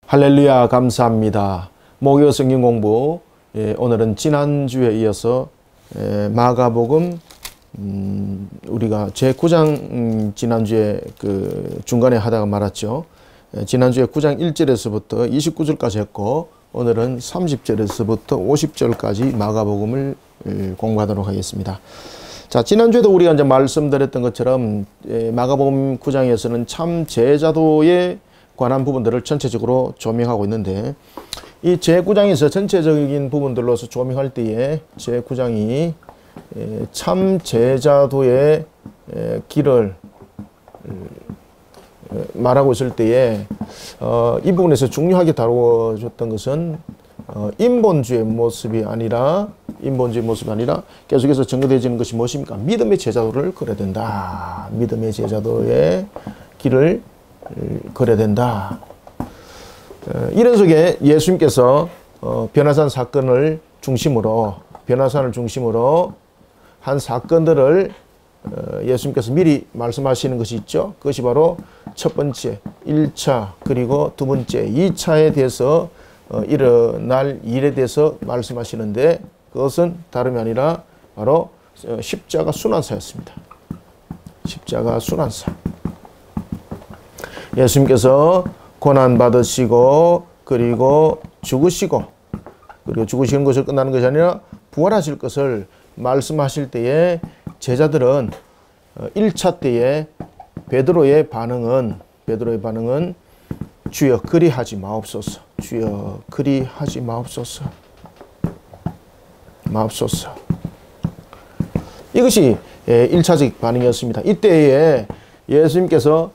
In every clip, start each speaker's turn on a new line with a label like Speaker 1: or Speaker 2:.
Speaker 1: 할렐루야, 감사합니다. 목요 성경 공부, 오늘은 지난주에 이어서 마가복음 우리가 제9장 지난주에 그 중간에 하다가 말았죠. 지난주에 9장 1절에서부터 29절까지 했고 오늘은 30절에서부터 50절까지 마가복음을 공부하도록 하겠습니다. 자, 지난주에도 우리가 이제 말씀드렸던 것처럼 마가복음 9장에서는 참 제자도에 관한 부분들을 전체적으로 조명하고 있는데, 이 제9장에서 전체적인 부분들로서 조명할 때에 제9장이 참 제자도의 길을 말하고 있을 때에 이 부분에서 중요하게 다루어졌던 것은 인본주의 모습이 아니라 계속해서 전거되어지는 것이 무엇입니까? 믿음의 제자도를 걸어야 된다. 믿음의 제자도의 길을 걸어야 된다. 이런 속에 예수님께서 변화산 사건을 중심으로 한 사건들을 예수님께서 미리 말씀하시는 것이 있죠. 그것이 바로 첫 번째 1차 그리고 두 번째 2차에 대해서 일어날 일에 대해서 말씀하시는데, 그것은 다름이 아니라 바로 십자가 순환사였습니다. 십자가 순환사. 예수님께서 고난 받으시고 그리고 죽으시는 것을 끝나는 것이 아니라 부활하실 것을 말씀하실 때에 제자들은 1차 때에 베드로의 반응은 주여 그리하지 마옵소서. 주여 그리하지 마옵소서. 이것이 1차적 반응이었습니다. 이때에 예수님께서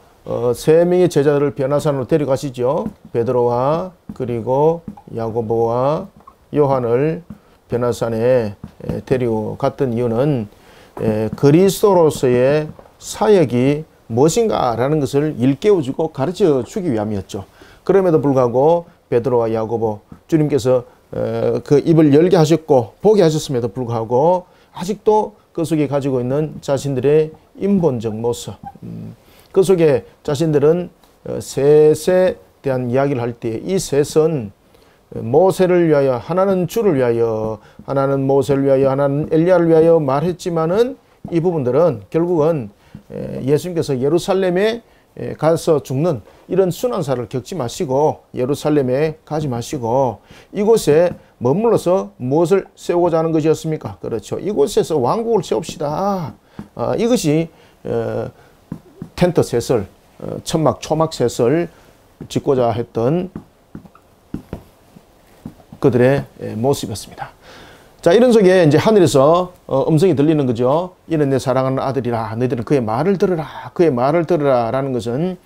Speaker 1: 세 명의 제자들을 변화산으로 데려가시죠. 베드로와 그리고 야고보와 요한을 변화산에 데려갔던 이유는 그리스도로서의 사역이 무엇인가라는 것을 일깨워주고 가르쳐 주기 위함이었죠. 그럼에도 불구하고 베드로와 야고보, 주님께서 그 입을 열게 하셨고 보게 하셨음에도 불구하고 아직도 그 속에 가지고 있는 자신들의 인본적 모습, 그 속에 자신들은 셋에 대한 이야기를 할 때 이 셋은 모세를 위하여, 하나는 주를 위하여, 하나는 모세를 위하여, 하나는 엘리야를 위하여 말했지만은 이 부분들은 결국은 예수님께서 예루살렘에 가서 죽는 이런 순환사를 겪지 마시고 예루살렘에 가지 마시고 이곳에 머물러서 무엇을 세우고자 하는 것이었습니까? 그렇죠. 이곳에서 왕국을 세웁시다. 이것이 텐트 셋을, 천막, 초막 셋을 짓고자 했던 그들의 모습이었습니다. 자, 이런 속에 이제 하늘에서 음성이 들리는 거죠. 이는 내 사랑하는 아들이라. 너희들은 그의 말을 들으라. 그의 말을 들으라. 라는 것은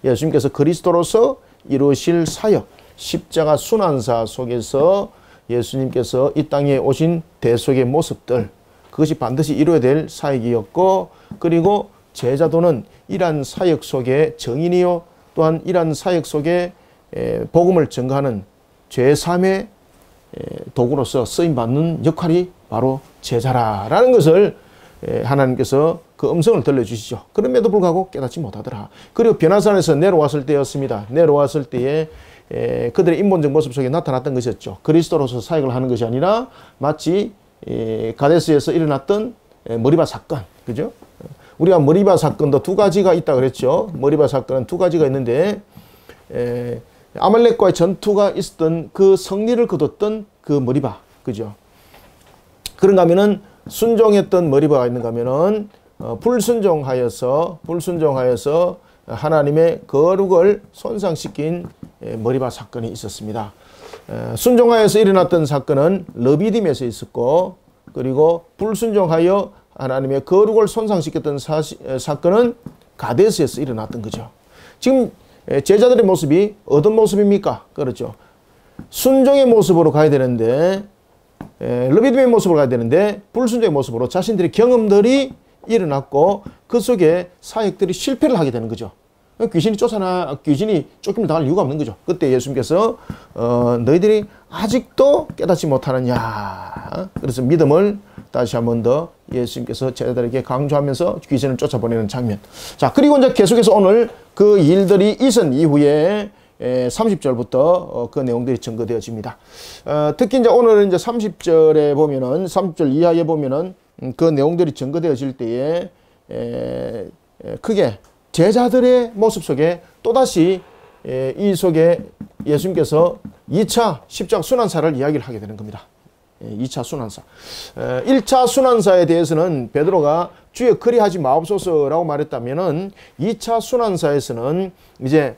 Speaker 1: 예수님께서 그리스도로서 이루실 사역, 십자가 순환사 속에서 예수님께서 이 땅에 오신 대속의 모습들, 그것이 반드시 이루어야 될 사역이었고, 그리고 제자도는 이러한 사역 속에 정인이요, 또한 이러한 사역 속에 복음을 전가하는 제3의 도구로서 쓰임받는 역할이 바로 제자라라는 것을 하나님께서 그 음성을 들려주시죠. 그럼에도 불구하고 깨닫지 못하더라. 그리고 변화산에서 내려왔을 때였습니다. 내려왔을 때에 그들의 인본적 모습 속에 나타났던 것이었죠. 그리스도로서 사역을 하는 것이 아니라 마치 가데스에서 일어났던 머리바 사건, 그죠? 우리가 머리바 사건도 두 가지가 있다 그랬죠. 머리바 사건은 두 가지가 있는데 아말렉과의 전투가 있었던 그 승리를 거뒀던 그 머리바, 그죠? 그런가 하면은 순종했던 머리바가 있는가 하면은 불순종하여서 하나님의 거룩을 손상시킨 머리바 사건이 있었습니다. 순종하여서 일어났던 사건은 르비딤에서 있었고, 그리고 불순종하여 하나님의 거룩을 손상시켰던 사건은 가데스에서 일어났던 거죠. 지금 제자들의 모습이 어떤 모습입니까? 그렇죠. 순종의 모습으로 가야 되는데, 르비딤의 모습으로 가야 되는데 불순종의 모습으로 자신들의 경험들이 일어났고 그 속에 사역들이 실패를 하게 되는 거죠. 귀신이 쫓기면 당할 이유가 없는 거죠. 그때 예수님께서 너희들이 아직도 깨닫지 못하느냐. 그래서 믿음을 다시 한 번 더 예수님께서 제자들에게 강조하면서 귀신을 쫓아보내는 장면. 자, 그리고 이제 계속해서 오늘 그 일들이 있은 이후에 30절부터 그 내용들이 증거되어집니다. 특히 이제 오늘은 이제 30절에 보면은 30절 이하에 보면은 그 내용들이 증거되어질 때에 크게 제자들의 모습 속에 또다시 이 속에 예수님께서 2차 십자가 순환사를 이야기를 하게 되는 겁니다. 2차 순환사. 1차 순환사에 대해서는 베드로가 주여 그리하지 마옵소서라고 말했다면은 2차 순환사에서는 이제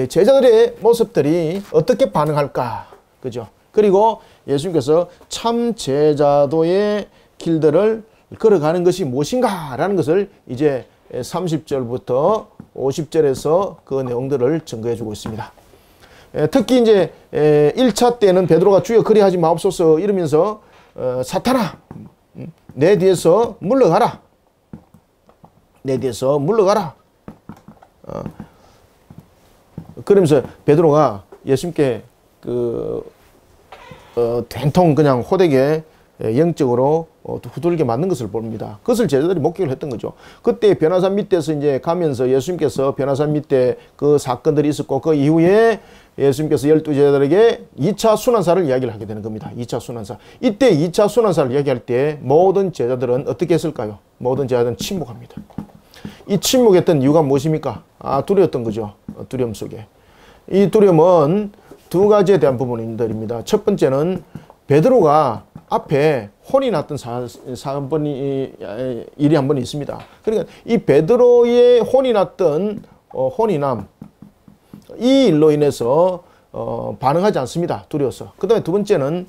Speaker 1: 제자들의 모습들이 어떻게 반응할까? 그죠? 그리고 예수님께서 참 제자도의 길들을 걸어가는 것이 무엇인가라는 것을 이제 30절부터 50절에서 그 내용들을 증거해 주고 있습니다. 특히 이제 1차 때는 베드로가 주여 그리하지 마옵소서 이러면서 사탄아 내 뒤에서 물러가라. 내 뒤에서 물러가라. 그러면서 베드로가 예수님께 된통 그냥 호되게 영적으로 후들게 맞는 것을 봅니다. 그것을 제자들이 목격을 했던 거죠. 그때 변화산 밑에서 이제 가면서 예수님께서 변화산 밑에 그 사건들이 있었고 그 이후에 예수님께서 12제자들에게 2차 순환사를 이야기를 하게 되는 겁니다. 2차 순환사. 이때 2차 순환사를 이야기할 때 모든 제자들은 어떻게 했을까요? 모든 제자들은 침묵합니다. 이 침묵했던 이유가 무엇입니까? 두려웠던 거죠. 두려움 속에. 이 두려움은 두 가지에 대한 부분들입니다. 첫 번째는 베드로가 앞에 혼이 났던 일이 한 번 있습니다. 그러니까 이 베드로의 혼이 났던 혼이남 이 일로 인해서 반응하지 않습니다. 두려워서. 그 다음에 두 번째는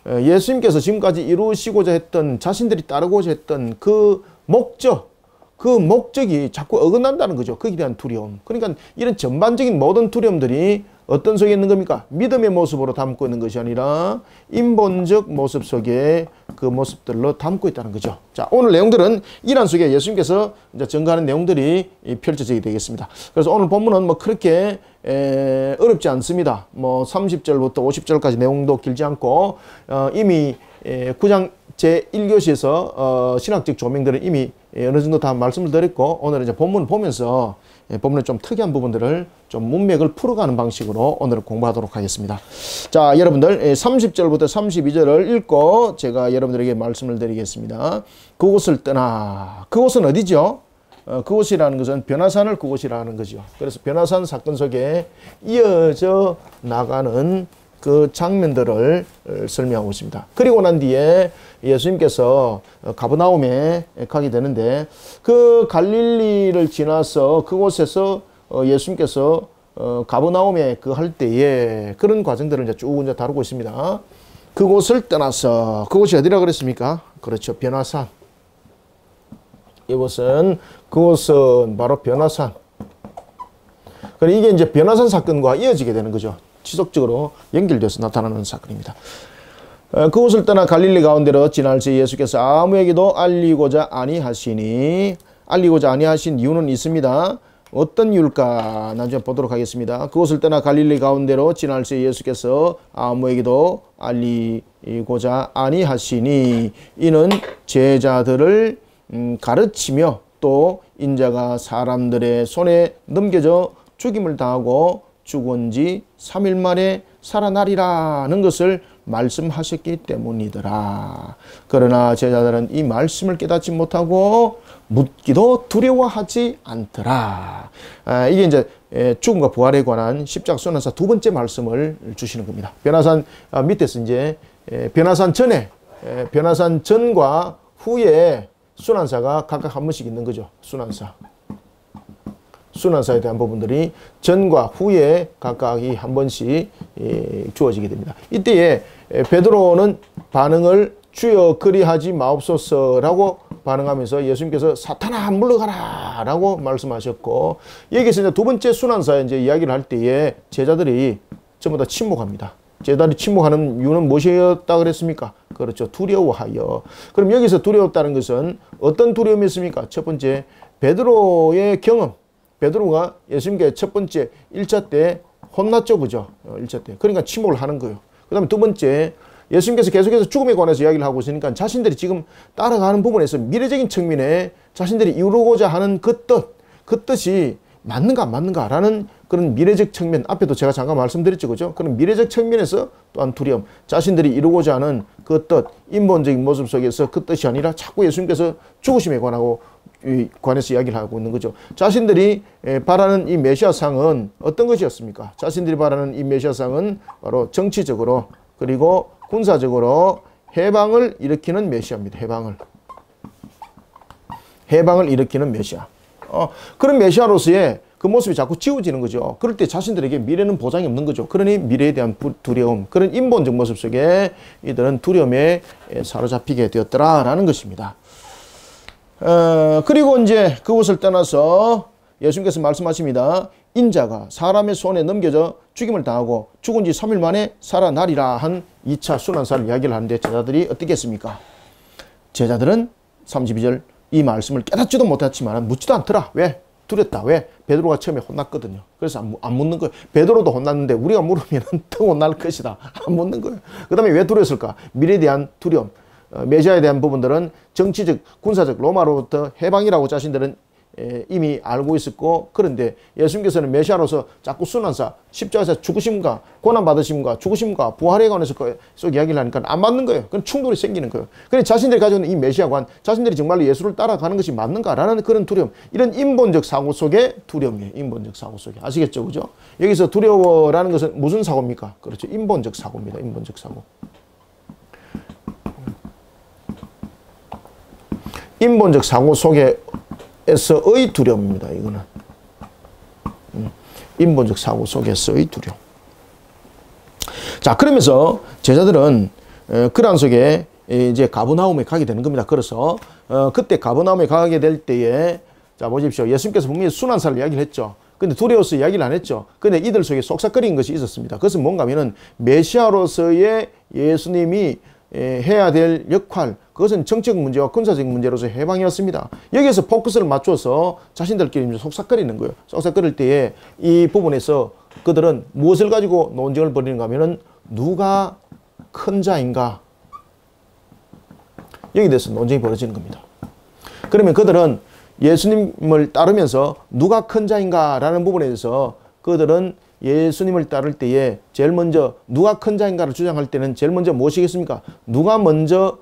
Speaker 1: 예수님께서 지금까지 이루시고자 했던 자신들이 따르고자 했던 그 목적이 자꾸 어긋난다는 거죠. 거기에 대한 두려움. 그러니까 이런 전반적인 모든 두려움들이 어떤 속에 있는 겁니까? 믿음의 모습으로 담고 있는 것이 아니라 인본적 모습 속에 그 모습들로 담고 있다는 거죠. 자, 오늘 내용들은 이란 속에 예수님께서 이제 증거하는 내용들이 펼쳐지게 되겠습니다. 그래서 오늘 본문은 뭐 그렇게 어렵지 않습니다. 뭐 30절부터 50절까지 내용도 길지 않고 이미 9장 제1교시에서 신학적 조명들은 이미 어느 정도 다 말씀을 드렸고 오늘 이제 본문을 보면서 본문의 좀 특이한 부분들을 좀 문맥을 풀어가는 방식으로 오늘 공부하도록 하겠습니다. 자, 여러분들 30절부터 32절을 읽고 제가 여러분들에게 말씀을 드리겠습니다. 그곳을 떠나. 그곳은 어디죠? 그곳이라는 것은 변화산을 그곳이라는 거죠. 그래서 변화산 사건 속에 이어져 나가는 그 장면들을 설명하고 있습니다. 그리고 난 뒤에 예수님께서 가버나움에 가게 되는데 그 갈릴리를 지나서 그곳에서 예수님께서 가버나움에 그 할 때에 그런 과정들을 이제 쭉 이제 다루고 있습니다. 그곳을 떠나서 그곳이 어디라 그랬습니까? 그렇죠. 변화산. 그곳은 바로 변화산. 그리고 이게 이제 변화산 사건과 이어지게 되는 거죠. 지속적으로 연결돼서 나타나는 사건입니다. 그곳을 떠나 갈릴리 가운데로 지날새 예수께서 아무에게도 알리고자 아니하신 이유는 있습니다. 어떤 이유일까? 나중에 보도록 하겠습니다. 그곳을 떠나 갈릴리 가운데로 지날새 예수께서 아무에게도 알리고자 아니하시니 이는 제자들을 가르치며 또 인자가 사람들의 손에 넘겨져 죽임을 당하고 죽은 지 3일 만에 살아나리라는 것을 말씀하셨기 때문이더라. 그러나 제자들은 이 말씀을 깨닫지 못하고 묻기도 두려워하지 않더라. 이게 이제 죽음과 부활에 관한 십자가 순환사 두 번째 말씀을 주시는 겁니다. 변화산 밑에서 이제 변화산 전과 후에 순환사가 각각 한 번씩 있는 거죠. 순환사에 대한 부분들이 전과 후에 각각이 한 번씩 주어지게 됩니다. 이때에 베드로는 반응을 주여 그리하지 마옵소서라고 반응하면서 예수님께서 사탄아 물러가라 라고 말씀하셨고 여기서 이제 두 번째 순환사에 이제 이야기를 할 때에 제자들이 전부 다 침묵합니다. 제자들이 침묵하는 이유는 무엇이었다 그랬습니까? 그렇죠. 두려워하여. 그럼 여기서 두려웠다는 것은 어떤 두려움이었습니까? 첫 번째 베드로의 경험. 베드로가 예수님께 첫 번째 1차 때 혼났죠. 그죠? 1차 때. 그러니까 침묵을 하는 거예요. 그 다음에 두 번째 예수님께서 계속해서 죽음에 관해서 이야기를 하고 있으니까 자신들이 지금 따라가는 부분에서 미래적인 측면에 자신들이 이루고자 하는 그 뜻이 맞는가 안 맞는가라는 그런 미래적 측면, 앞에도 제가 잠깐 말씀드렸죠. 그죠? 그런 미래적 측면에서 또한 두려움, 자신들이 이루고자 하는 그 뜻, 인본적인 모습 속에서 그 뜻이 아니라 자꾸 예수님께서 죽으심에 관해서 이야기를 하고 있는 거죠. 자신들이 바라는 이 메시아상은 어떤 것이었습니까? 자신들이 바라는 이 메시아상은 바로 정치적으로 그리고 군사적으로 해방을 일으키는 메시아입니다. 해방을 일으키는 메시아. 그런 메시아로서의 그 모습이 자꾸 지워지는 거죠. 그럴 때 자신들에게 미래는 보장이 없는 거죠. 그러니 미래에 대한 두려움, 그런 인본적 모습 속에 이들은 두려움에 사로잡히게 되었더라라는 것입니다. 그리고 이제 그곳을 떠나서 예수님께서 말씀하십니다. 인자가 사람의 손에 넘겨져 죽임을 당하고 죽은 지 3일 만에 살아나리라 한 2차 순환사를 이야기를 하는데 제자들이 어떻게 했습니까? 제자들은 32절 이 말씀을 깨닫지도 못했지만 묻지도 않더라. 왜? 두렵다. 왜? 베드로가 처음에 혼났거든요. 그래서 안 묻는 거예요. 베드로도 혼났는데 우리가 물으면 더 혼날 것이다. 안 묻는 거예요. 그 다음에 왜 두려웠을까? 미래에 대한 두려움. 메시아에 대한 부분들은 정치적, 군사적, 로마로부터 해방이라고 자신들은 이미 알고 있었고, 그런데 예수님께서는 메시아로서 자꾸 순환사, 십자가에서 죽으심과 고난받으심과 죽으심과 부활에 관해서 계속 이야기를 하니까 안 맞는 거예요. 그건 충돌이 생기는 거예요. 그래서 자신들이 가지고 있는 이 메시아관, 자신들이 정말로 예수를 따라가는 것이 맞는가라는 그런 두려움, 이런 인본적 사고 속의 두려움이에요. 인본적 사고 속에. 아시겠죠? 그죠? 여기서 두려워라는 것은 무슨 사고입니까? 그렇죠. 인본적 사고입니다. 인본적 사고. 인본적 사고 속에서의 두려움입니다. 이거는 인본적 사고 속에서의 두려움. 자, 그러면서 제자들은 그런 속에 이제 가버나움에 가게 되는 겁니다. 그래서 그때 가버나움에 가게 될 때에 자 보십시오. 예수님께서 분명히 순환사를 이야기를 했죠. 근데 두려워서 이야기를 안 했죠. 근데 이들 속에 속삭거린 것이 있었습니다. 그것은 뭔가 하면은 메시아로서의 예수님이 해야 될 역할, 그것은 정치적 문제와 군사적 문제로서 해방이었습니다. 여기에서 포커스를 맞춰서 자신들끼리 속삭거리는 거예요. 속삭거릴 때에 이 부분에서 그들은 무엇을 가지고 논쟁을 벌이는가 하면은 누가 큰 자인가, 여기 대해서 논쟁이 벌어지는 겁니다. 그러면 그들은 예수님을 따르면서 누가 큰 자인가 라는 부분에 대해서 그들은 예수님을 따를 때에 제일 먼저 누가 큰 자인가를 주장할 때는 제일 먼저 무엇이겠습니까? 누가 먼저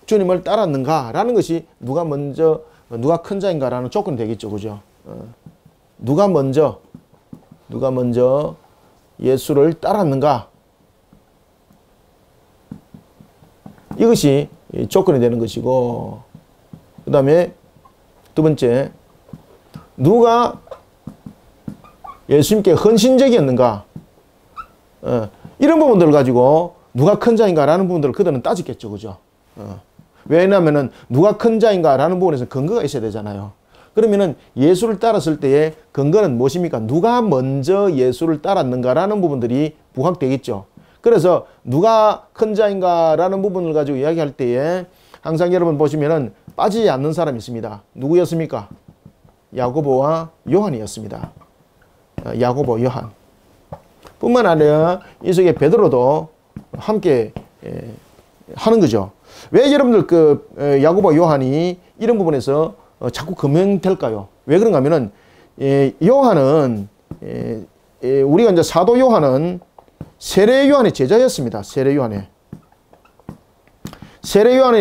Speaker 1: 주님을 따랐는가 라는 것이 누가 큰 자인가 라는 조건이 되겠죠. 그죠? 누가 먼저 예수를 따랐는가, 이것이 조건이 되는 것이고, 그 다음에 두 번째, 누가 예수님께 헌신적이었는가, 이런 부분들을 가지고 누가 큰 자인가 라는 부분들을 그들은 따지겠죠. 그죠? 왜냐하면은 누가 큰 자인가 라는 부분에서 근거가 있어야 되잖아요. 그러면은 예수를 따랐을 때의 근거는 무엇입니까? 누가 먼저 예수를 따랐는가 라는 부분들이 부각되겠죠. 그래서 누가 큰 자인가 라는 부분을 가지고 이야기할 때에 항상 여러분 보시면은 빠지지 않는 사람이 있습니다. 누구였습니까? 야고보와 요한이었습니다. 야고보, 요한. 뿐만 아니라 이 속에 베드로도 함께 하는 거죠. 왜 여러분들 야고보, 요한이 이런 부분에서 자꾸 금명될까요? 왜 그런가 하면은 요한은 우리가 이제 사도 요한은 세례 요한의 제자였습니다. 세례 요한의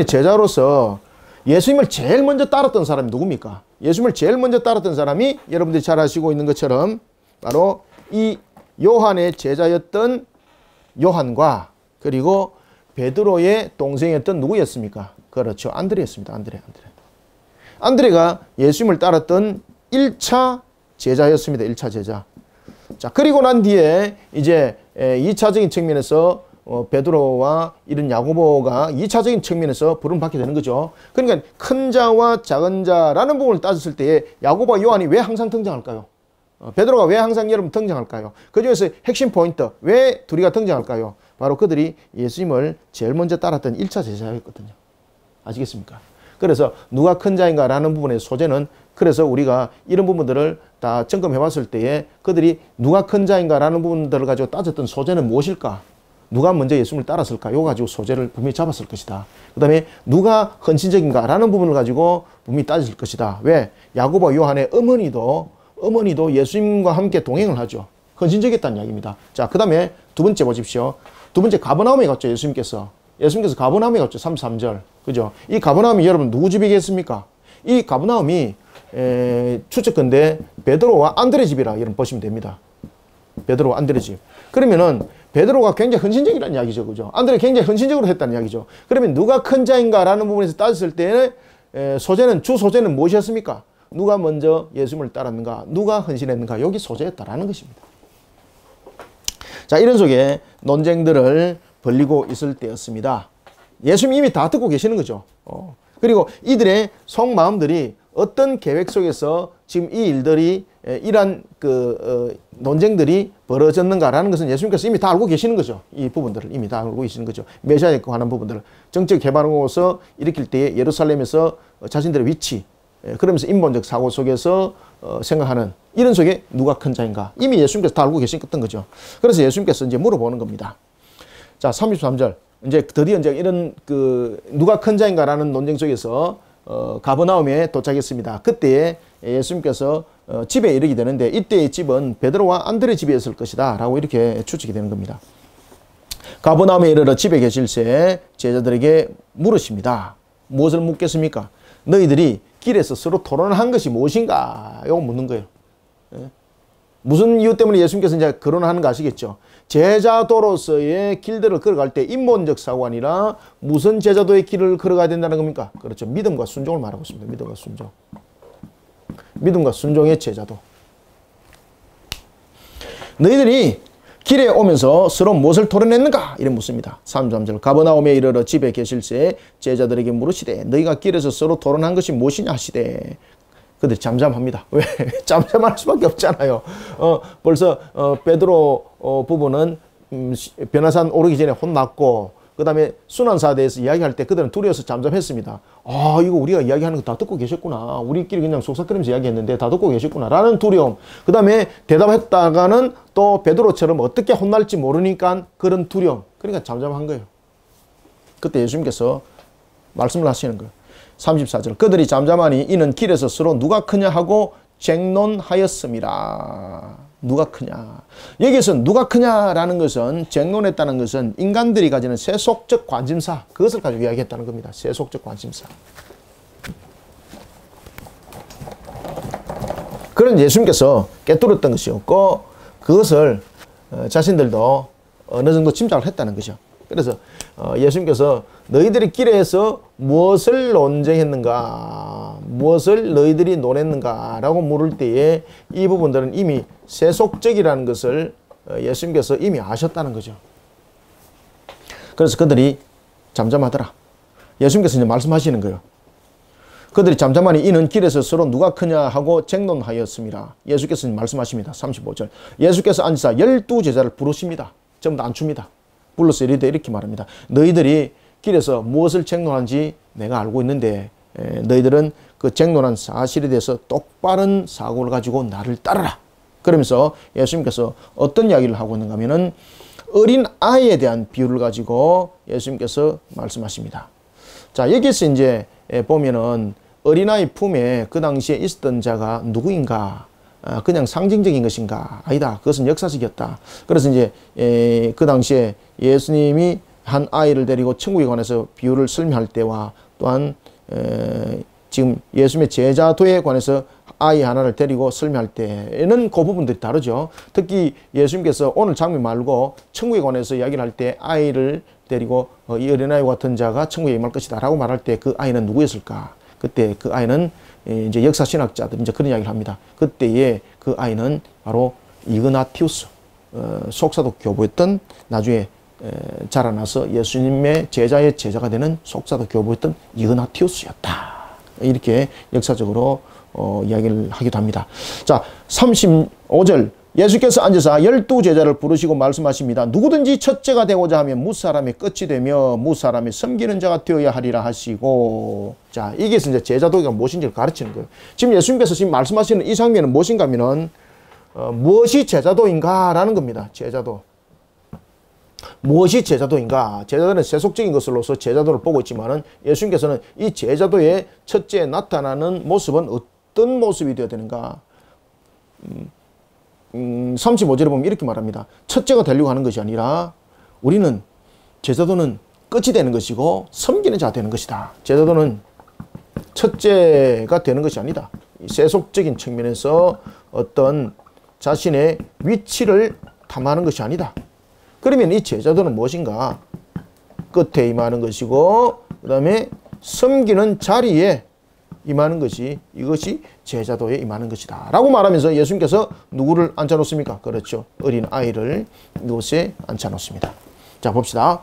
Speaker 1: 제자로서 예수님을 제일 먼저 따랐던 사람이 누굽니까? 예수님을 제일 먼저 따랐던 사람이 여러분들이 잘 아시고 있는 것처럼 바로 이 요한의 제자였던 요한과 그리고 베드로의 동생이었던 누구였습니까? 그렇죠. 안드레였습니다. 안드레가 예수님을 따랐던 1차 제자였습니다. 1차 제자. 자, 그리고 난 뒤에 이제 2차적인 측면에서 베드로와 이런 야고보가 2차적인 측면에서 부름받게 되는 거죠. 그러니까 큰 자와 작은 자라는 부분을 따졌을 때에 야고보와 요한이 왜 항상 등장할까요? 베드로가 왜 항상 여러분 등장할까요? 그 중에서 핵심 포인트, 왜 둘이가 등장할까요? 바로 그들이 예수님을 제일 먼저 따랐던 1차 제자였거든요. 아시겠습니까? 그래서 누가 큰 자인가 라는 부분의 소재는, 그래서 우리가 이런 부분들을 다 점검해 봤을 때에 그들이 누가 큰 자인가 라는 부분들을 가지고 따졌던 소재는 무엇일까? 누가 먼저 예수님을 따랐을까? 이거 가지고 소재를 분명히 잡았을 것이다. 그 다음에 누가 헌신적인가라는 부분을 가지고 분명히 따졌을 것이다. 왜? 야고보 요한의 어머니도 예수님과 함께 동행을 하죠. 헌신적이었다는 이야기입니다. 자, 그 다음에 두 번째 보십시오. 두 번째 가버나움에 갔죠. 예수님께서 가버나움에 갔죠. 33절. 그죠? 이 가버나움이 여러분 누구 집이겠습니까? 이 가버나움이 추측컨대 베드로와 안드레 집이라 여러분 보시면 됩니다. 베드로와 안드레 집. 그러면은 베드로가 굉장히 헌신적이라는 이야기죠. 그죠? 안드레 굉장히 헌신적으로 했다는 이야기죠. 그러면 누가 큰 자인가라는 부분에서 따졌을 때는 주 소재는 무엇이었습니까? 누가 먼저 예수님을 따랐는가? 누가 헌신했는가? 여기 소재였다라는 것입니다. 자, 이런 속에 논쟁들을 벌리고 있을 때였습니다. 예수님 이미 다 듣고 계시는 거죠. 그리고 이들의 속마음들이 어떤 계획 속에서 지금 이 일들이 이러한 논쟁들이 벌어졌는가라는 것은 예수님께서 이미 다 알고 계시는 거죠. 이 부분들을 이미 다 알고 계시는 거죠. 메시아에 관한 부분들을 정책 개발하고서 일으킬 때에 예루살렘에서 자신들의 위치, 그러면서 인본적 사고 속에서 생각하는 이런 속에 누가 큰 자인가 이미 예수님께서 다 알고 계셨던 거죠. 그래서 예수님께서 이제 물어보는 겁니다. 자, 33절. 이제 드디어 이제 이런 누가 큰 자인가라는 논쟁 속에서 가버나움에 도착했습니다. 그때 예수님께서 집에 이르게 되는데 이때의 집은 베드로와 안드레 집이었을 것이다 라고 이렇게 추측이 되는 겁니다. 가버나움에 이르러 집에 계실새 제자들에게 물으십니다. 무엇을 묻겠습니까? 너희들이 길에서 서로 토론한 것이 무엇인가? 이거 묻는 거예요. 무슨 이유 때문에 예수님께서 이제 거론하는 거 아시겠죠? 제자도로서의 길들을 걸어갈 때 인본적 사고가 아니라 무슨 제자도의 길을 걸어가야 된다는 겁니까? 그렇죠. 믿음과 순종을 말하고 있습니다. 믿음과 순종. 믿음과 순종의 제자도. 너희들이 길에 오면서 서로 무엇을 토론했는가? 이래 묻습니다. 33절. 가버나움에 이르러 집에 계실새 제자들에게 물으시되 너희가 길에서 서로 토론한 것이 무엇이냐 하시되 그들이 잠잠합니다. 왜? 잠잠할 수밖에 없잖아요. 벌써 베드로 부부는 변화산 오르기 전에 혼났고 그 다음에 순환사에 대해서 이야기할 때 그들은 두려워서 잠잠했습니다. 아, 이거 우리가 이야기하는 거 다 듣고 계셨구나. 우리끼리 그냥 속삭거리면서 이야기했는데 다 듣고 계셨구나 라는 두려움. 그 다음에 대답했다가는 또 베드로처럼 어떻게 혼날지 모르니까 그런 두려움. 그러니까 잠잠한 거예요. 그때 예수님께서 말씀을 하시는 거예요. 34절. 그들이 잠잠하니 이는 길에서 서로 누가 크냐 하고 쟁론하였습니다. 누가 크냐. 여기서 누가 크냐라는 것은 쟁론했다는 것은 인간들이 가지는 세속적 관심사 그것을 가지고 이야기했다는 겁니다. 세속적 관심사. 그런 예수님께서 깨뚫었던 것이었고 그것을 자신들도 어느 정도 짐작을 했다는 거죠. 그래서 예수님께서 너희들이 길에서 무엇을 논쟁했는가, 무엇을 너희들이 논했는가 라고 물을 때에 이 부분들은 이미 세속적이라는 것을 예수님께서 이미 아셨다는 거죠. 그래서 그들이 잠잠하더라. 예수님께서 이제 말씀하시는 거예요. 그들이 잠잠하니 이는 길에서 서로 누가 크냐 하고 쟁론하였습니다. 예수께서 말씀하십니다. 35절. 예수께서 앉으사 12제자를 부르십니다. 전부 다 안춥니다. 불러서 이렇게 말합니다. 너희들이 길에서 무엇을 쟁론한지 내가 알고 있는데 너희들은 그 쟁론한 사실에 대해서 똑바른 사고를 가지고 나를 따르라. 그러면서 예수님께서 어떤 이야기를 하고 있는가 하면은 어린 아이에 대한 비유를 가지고 예수님께서 말씀하십니다. 자, 여기서 이제 보면은 어린아이 품에 그 당시에 있었던 자가 누구인가? 그냥 상징적인 것인가? 아니다. 그것은 역사적이었다. 그래서 이제 그 당시에 예수님이 한 아이를 데리고 천국에 관해서 비유를 설명할 때와 또한 지금 예수님의 제자도에 관해서 아이 하나를 데리고 설명할 때에는 그 부분들이 다르죠. 특히 예수님께서 오늘 장면 말고 천국에 관해서 이야기를 할 때 아이를 데리고 이 어린아이와 같은 자가 천국에 임할 것이다 라고 말할 때 그 아이는 누구였을까? 그때 그 아이는 이제 역사신학자들이 이제 그런 이야기를 합니다. 그때의 그 아이는 바로 이그나티우스, 속사도 교부였던 나중에 자라나서 예수님의 제자의 제자가 되는 속사도 교부였던 이그나티우스였다. 이렇게 역사적으로 이야기를 하기도 합니다. 자, 35절. 예수께서 앉으사 12제자를 부르시고 말씀하십니다. 누구든지 첫째가 되고자 하면 무사람의 끝이 되며 무사람의 섬기는 자가 되어야 하리라 하시고, 자, 이게 이제 제자도가 무엇인지를 가르치는 거예요. 지금 예수님께서 지금 말씀하시는 이 장면은 무엇인가 하면은 무엇이 제자도인가라는 겁니다. 제자도. 무엇이 제자도인가? 제자도는 세속적인 것으로서 제자도를 보고 있지만은 예수님께서는 이 제자도의 첫째 나타나는 모습은 어떤 모습이 되어야 되는가? 35절에 보면 이렇게 말합니다. 첫째가 되려고 하는 것이 아니라 우리는 제자도는 끝이 되는 것이고 섬기는 자가 되는 것이다. 제자도는 첫째가 되는 것이 아니다. 세속적인 측면에서 어떤 자신의 위치를 탐하는 것이 아니다. 그러면 이 제자도는 무엇인가? 끝에 임하는 것이고 그 다음에 섬기는 자리에 임하는 것이 이것이 제자도에 임하는 것이다 라고 말하면서 예수님께서 누구를 앉혀놓습니까? 그렇죠. 어린 아이를 이곳에 앉혀놓습니다. 자 봅시다.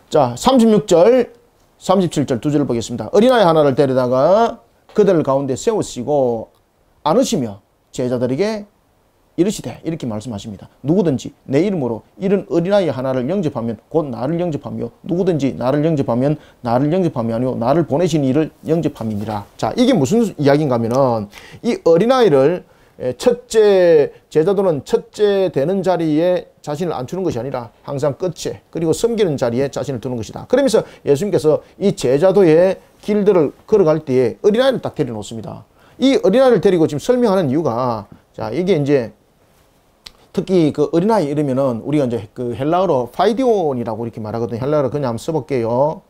Speaker 1: 자 36절 37절 두 절을 보겠습니다. 어린아이 하나를 데려다가 그들 가운데 세우시고 안으시며 제자들에게 이르시되 이렇게 말씀하십니다. 누구든지 내 이름으로 이런 어린아이 하나를 영접하면 곧 나를 영접하며 누구든지 나를 영접하면 나를 영접함이 아니요 나를 보내신 이를 영접함이니라. 자 이게 무슨 이야기인가 하면은 이 어린아이를 첫째 제자도는 첫째 되는 자리에 자신을 앉추는 것이 아니라 항상 끝에 그리고 섬기는 자리에 자신을 두는 것이다. 그러면서 예수님께서 이 제자도의 길들을 걸어갈 때에 어린아이를 딱 데려 놓습니다. 이 어린아이를 데리고 지금 설명하는 이유가 자 이게 이제 특히 그 어린아이 이러면은 우리가 이제 그 헬라어로 파이디온이라고 이렇게 말하거든요. 헬라어로 그냥 한번 써볼게요.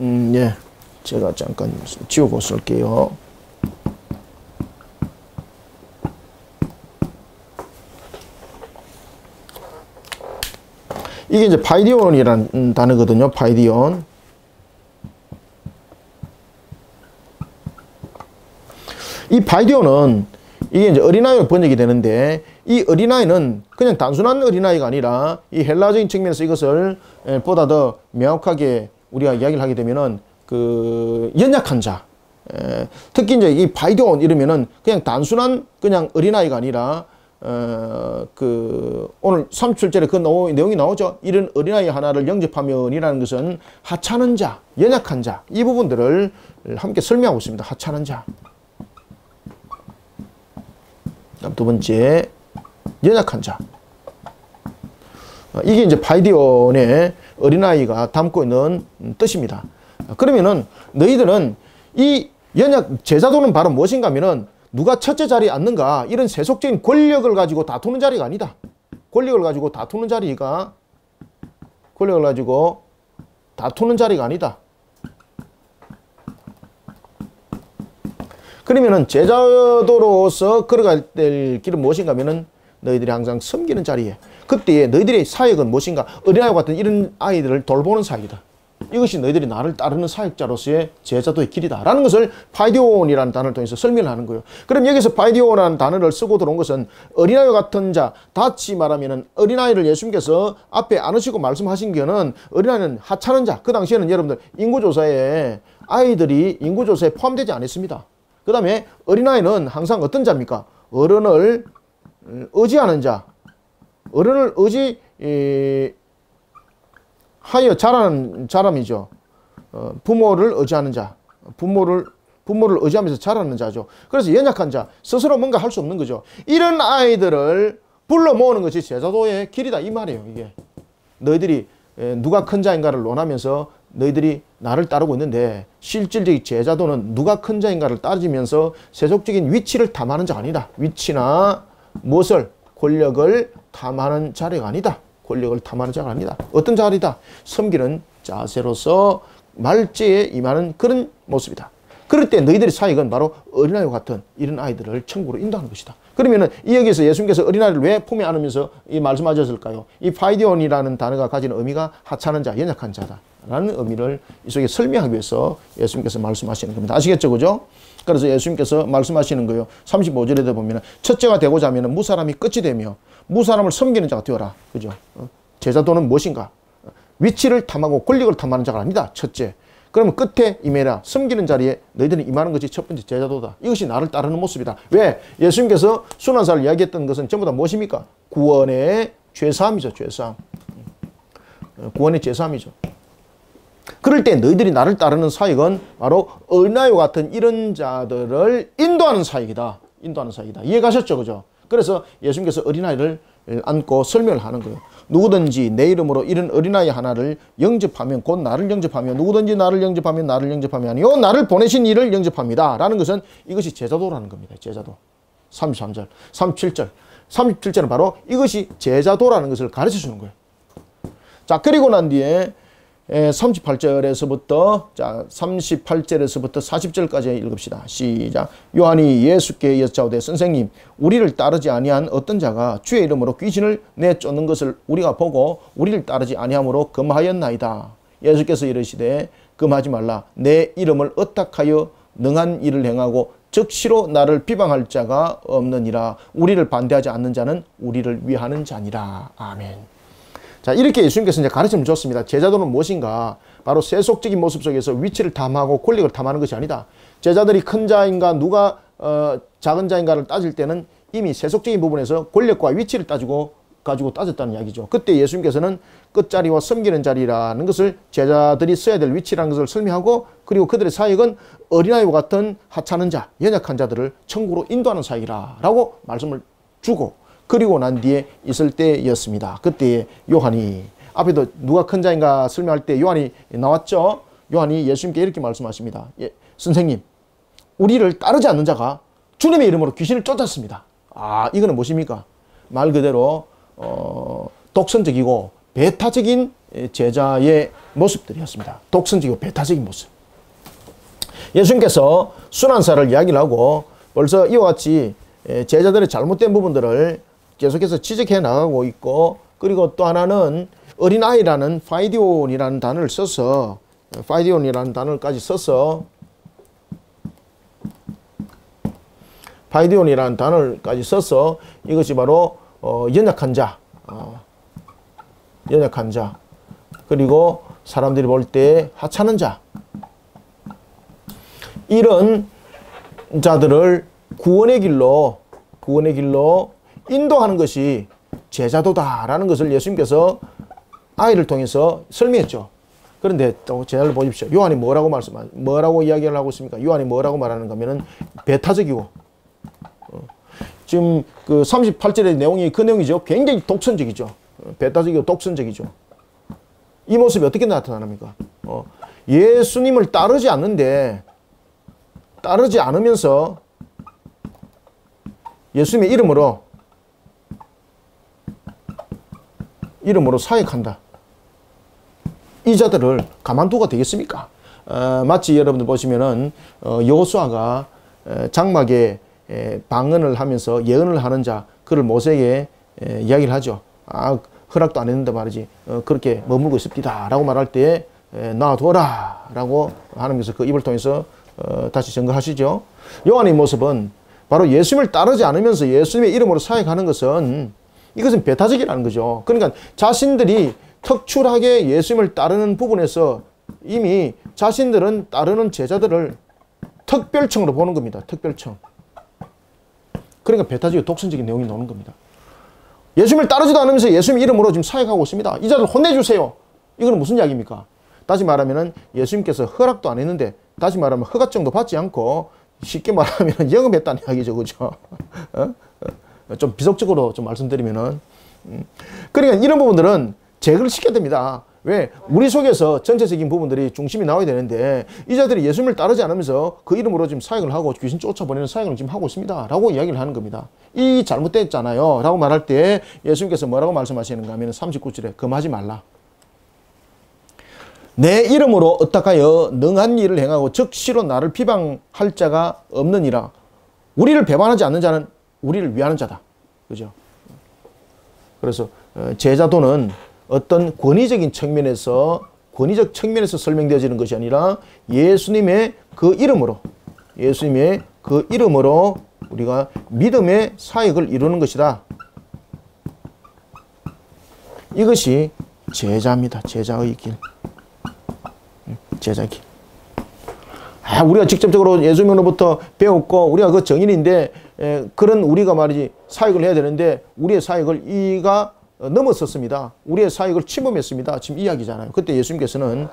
Speaker 1: 예. 제가 잠깐 지우고 쓸게요. 이게 이제 파이디온이라는 단어거든요. 파이디온. 이 파이디온은 이게 이제 어린아이로 번역이 되는데 이 어린아이는 그냥 단순한 어린아이가 아니라 이 헬라적인 측면에서 이것을 보다 더 명확하게 우리가 이야기를 하게 되면은 그 연약한 자, 특히 이제 이 파이디온 이러면은 그냥 단순한 그냥 어린아이가 아니라 그 오늘 37절에 그 내용이 나오죠. 이런 어린아이 하나를 영접하면이라는 것은 하찮은 자, 연약한 자 이 부분들을 함께 설명하고 있습니다. 하찮은 자. 두 번째 연약한 자. 이게 이제 파이디온의 어린아이가 담고 있는 뜻입니다. 그러면은 너희들은 이 제자도는 바로 무엇인가 하면은 누가 첫째 자리에 앉는가 이런 세속적인 권력을 가지고 다투는 자리가 아니다. 권력을 가지고 다투는 자리가 아니다. 그러면은 제자도로서 걸어갈 때 길은 무엇인가 하면은 너희들이 항상 섬기는 자리에 그때에 너희들의 사역은 무엇인가? 어린아이와 같은 이런 아이들을 돌보는 사역이다. 이것이 너희들이 나를 따르는 사역자로서의 제자도의 길이다 라는 것을 파이디온이라는 단어를 통해서 설명을 하는 거예요. 그럼 여기서 파이디온이라는 단어를 쓰고 들어온 것은 어린아이와 같은 자, 다시 말하면 어린아이를 예수님께서 앞에 안으시고 말씀하신 게는 어린아이는 하찮은 자. 그 당시에는 여러분들 인구조사에 아이들이 인구조사에 포함되지 않았습니다. 그 다음에 어린아이는 항상 어떤 자입니까? 어른을 의지하는 자, 어른을 하여 자라는 사람이죠. 부모를 의지하는 자, 부모를 의지하면서 자라는 자죠. 그래서 연약한 자, 스스로 뭔가 할 수 없는 거죠. 이런 아이들을 불러 모으는 것이 제자도의 길이다 이 말이에요. 이게 너희들이 누가 큰 자인가를 논하면서 너희들이 나를 따르고 있는데 실질적인 제자도는 누가 큰 자인가를 따지면서 세속적인 위치를 탐하는 자가 아니다. 위치나 무엇을 권력을 탐하는 자리가 아니다. 권력을 탐하는 자가 아니다. 어떤 자리다? 섬기는 자세로서 말제에 임하는 그런 모습이다. 그럴 때 너희들의 사역은 바로 어린아이와 같은 이런 아이들을 천국으로 인도하는 것이다. 그러면은 이 여기서 예수님께서 어린아이를 왜 품에 안으면서 이 말씀하셨을까요? 이 파이디온이라는 단어가 가지는 의미가 하찮은 자, 연약한 자다 라는 의미를 이 속에 설명하기 위해서 예수님께서 말씀하시는 겁니다. 아시겠죠? 그죠? 그래서 예수님께서 말씀하시는 거예요. 35절에 보면 첫째가 되고자 하면 무사람이 끝이 되며 무사람을 섬기는 자가 되어라. 그죠? 제자도는 무엇인가? 위치를 탐하고 권력을 탐하는 자가 아니다. 첫째. 그러면 끝에 임해라. 섬기는 자리에 너희들이 임하는 것이 첫 번째 제자도다. 이것이 나를 따르는 모습이다. 왜? 예수님께서 순환사를 이야기했던 것은 전부 다 무엇입니까? 구원의 죄사함이죠. 죄사함. 구원의 죄사함이죠. 그럴 때 너희들이 나를 따르는 사역은 바로 어린아이와 같은 이런 자들을 인도하는 사역이다. 인도하는 사역이다. 이해가셨죠? 그죠? 그래서 예수님께서 어린아이를 안고 설명을 하는 거예요. 누구든지 내 이름으로 이런 어린아이 하나를 영접하면 곧 나를 영접하며 누구든지 나를 영접하면 나를 영접함이 아니요 나를 보내신 이를 영접합니다. 라는 것은 이것이 제자도라는 겁니다. 제자도. 33절, 37절. 37절은 바로 이것이 제자도라는 것을 가르쳐 주는 거예요. 자, 그리고 난 뒤에 38절에서부터 자 38절에서부터 40절까지 읽읍시다. 시작. 요한이 예수께 여짜오되 선생님 우리를 따르지 아니한 어떤 자가 주의 이름으로 귀신을 내쫓는 것을 우리가 보고 우리를 따르지 아니함으로 금하였나이다. 예수께서 이르시되 금하지 말라. 내 이름을 어떡하여 능한 일을 행하고 즉시로 나를 비방할 자가 없느니라. 우리를 반대하지 않는 자는 우리를 위하는 자니라. 아멘. 자, 이렇게 예수님께서 이제 가르침을 줬습니다. 제자도는 무엇인가? 바로 세속적인 모습 속에서 위치를 탐하고 권력을 탐하는 것이 아니다. 제자들이 큰 자인가 누가 작은 자인가를 따질 때는 이미 세속적인 부분에서 권력과 위치를 가지고 따졌다는 이야기죠. 그때 예수님께서는 끝자리와 섬기는 자리라는 것을 제자들이 써야 될 위치라는 것을 설명하고 그리고 그들의 사역은 어린아이와 같은 하찮은 자, 연약한 자들을 천국으로 인도하는 사역이라고 말씀을 주고 그리고 난 뒤에 있을 때였습니다. 그때 요한이 앞에도 누가 큰 자인가 설명할 때 요한이 나왔죠. 요한이 예수님께 이렇게 말씀하십니다. 선생님 우리를 따르지 않는 자가 주님의 이름으로 귀신을 쫓았습니다. 아 이거는 무엇입니까? 말 그대로 독선적이고 배타적인 제자의 모습들이었습니다. 독선적이고 배타적인 모습. 예수님께서 순환사를 이야기를 하고 벌써 이와 같이 제자들의 잘못된 부분들을 계속해서 지적해 나가고 있고 그리고 또 하나는 어린아이라는 파이디온이라는 단어를 써서 파이디온이라는 단어까지 써서 파이디온이라는 단어까지 써서 이것이 바로 연약한 자 연약한 자 그리고 사람들이 볼 때 하찮은 자 이런 자들을 구원의 길로 인도하는 것이 제자도다라는 것을 예수님께서 아이를 통해서 설명했죠. 그런데 또 제자를 보십시오. 요한이 뭐라고 이야기를 하고 있습니까? 요한이 뭐라고 말하는가 하면은 배타적이고 지금 그 38절의 내용이 그 내용이죠. 굉장히 독선적이죠. 배타적이고 독선적이죠. 이 모습이 어떻게 나타납니까? 예수님을 따르지 않으면서 예수님의 이름으로 사역한다. 이 자들을 가만두가 되겠습니까? 마치 여러분들 보시면은 여호수아가 장막에 방언을 하면서 예언을 하는 자 그를 모세에게 이야기를 하죠. 아 허락도 안 했는데 말이지 그렇게 머물고 있습니다 라고 말할 때 놔둬라 라고 하나님께서 그 입을 통해서 다시 증거하시죠. 요한의 모습은 바로 예수님을 따르지 않으면서 예수님의 이름으로 사역하는 것은 이것은 배타적이라는 거죠. 그러니까 자신들이 특출하게 예수님을 따르는 부분에서 이미 자신들은 따르는 제자들을 특별청으로 보는 겁니다. 특별청. 그러니까 배타적이고 독선적인 내용이 나오는 겁니다. 예수님을 따르지도 않으면서 예수님 이름으로 지금 사역하고 있습니다. 이 자들 혼내주세요. 이거는 무슨 이야기입니까? 다시 말하면 예수님께서 허락도 안 했는데 다시 말하면 허가증도 받지 않고 쉽게 말하면 영업했다는 이야기죠. 그죠? 좀 비속적으로 좀 말씀드리면은. 그러니까 이런 부분들은 제거를 시켜야 됩니다. 왜? 우리 속에서 전체적인 부분들이 중심이 나와야 되는데 이 자들이 예수님을 따르지 않으면서 그 이름으로 지금 사역을 하고 귀신 쫓아보내는 사역을 지금 하고 있습니다. 라고 이야기를 하는 겁니다. 이 잘못됐잖아요. 라고 말할 때 예수님께서 뭐라고 말씀하시는가 하면 39절에 금하지 말라. 내 이름으로 어떡하여 능한 일을 행하고 즉시로 나를 비방할 자가 없느니라. 우리를 배반하지 않는 자는 우리를 위하는 자다. 그죠? 그래서 제자도는 어떤 권위적 측면에서 설명되어지는 것이 아니라 예수님의 그 이름으로 우리가 믿음의 사역을 이루는 것이다. 이것이 제자입니다. 제자의 길. 제자의 길. 우리가 직접적으로 예수님으로부터 배웠고 우리가 그 정인인데 그런 우리가 말이지 사역을 해야 되는데 우리의 사역을 이가 넘었었습니다. 우리의 사역을 침범했습니다. 지금 이야기잖아요. 그때 예수님께서는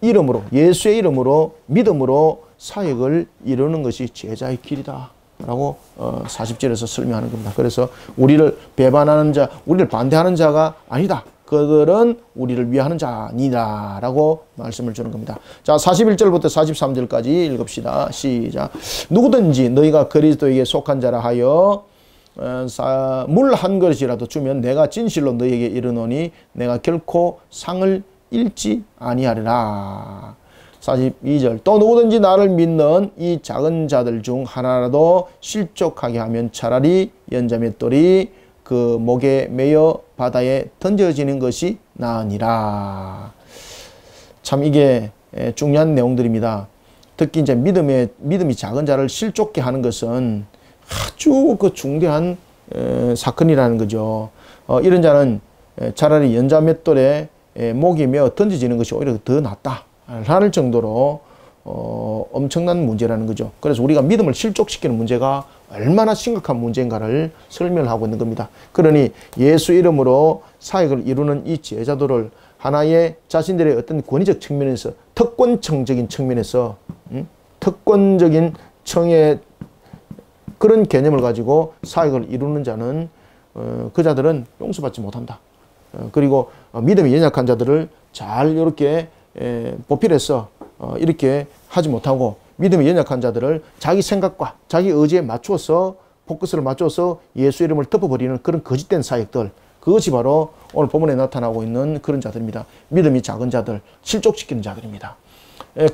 Speaker 1: 이름으로 예수의 이름으로 믿음으로 사역을 이루는 것이 제자의 길이다. 라고 40절에서 설명하는 겁니다. 그래서 우리를 배반하는 자, 우리를 반대하는 자가 아니다. 그들은 우리를 위하는 자니라 라고 말씀을 주는 겁니다. 자, 41절부터 43절까지 읽읍시다. 시작. 누구든지 너희가 그리스도에게 속한 자라 하여 물 한 그릇이라도 주면 내가 진실로 너희에게 이르노니 내가 결코 상을 잃지 아니하리라. 42절. 또 누구든지 나를 믿는 이 작은 자들 중 하나라도 실족하게 하면 차라리 연자맷돌이 그 목에 매여 바다에 던져지는 것이 나으니라. 참 이게 중요한 내용들입니다. 특히 이제 믿음이 작은 자를 실족게 하는 것은 아주 그 중대한 사건이라는 거죠. 이런 자는 차라리 연자맷돌에 목이 매어 던져지는 것이 오히려 더 낫다. 라는 정도로 엄청난 문제라는 거죠. 그래서 우리가 믿음을 실족시키는 문제가 얼마나 심각한 문제인가를 설명하고 있는 겁니다. 그러니 예수 이름으로 사역을 이루는 이 제자들을 하나의 자신들의 어떤 권위적 측면에서 특권청적인 측면에서 특권적인 청의 그런 개념을 가지고 사역을 이루는 자는 그 자들은 용서받지 못한다. 그리고 믿음이 연약한 자들을 잘 이렇게 보필해서 이렇게 하지 못하고 믿음이 연약한 자들을 자기 생각과 자기 의지에 맞추어서 포커스를 맞춰서 예수 이름을 덮어버리는 그런 거짓된 사역들, 그것이 바로 오늘 본문에 나타나고 있는 그런 자들입니다. 믿음이 작은 자들, 실족시키는 자들입니다.